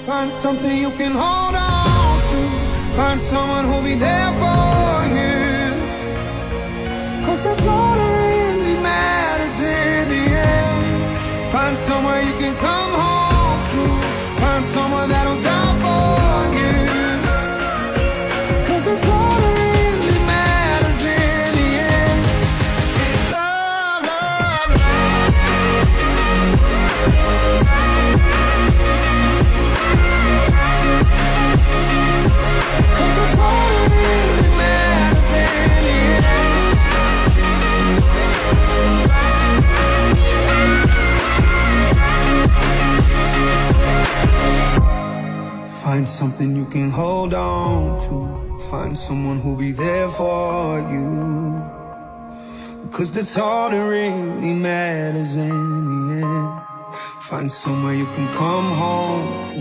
Find something you can hold on to. Find someone who'll be there for you. 'Cause that's all that really matters in the end. Find somewhere you can come home to. Find someone that'll die for you. 'Cause that's all that really matters in the end. It's love, love, love. 'Cause that's all that really matters in the end. Find something you can hold on to. Find someone who'll be there for you. 'Cause that's all that really matters in the end. Find somewhere you can come home to.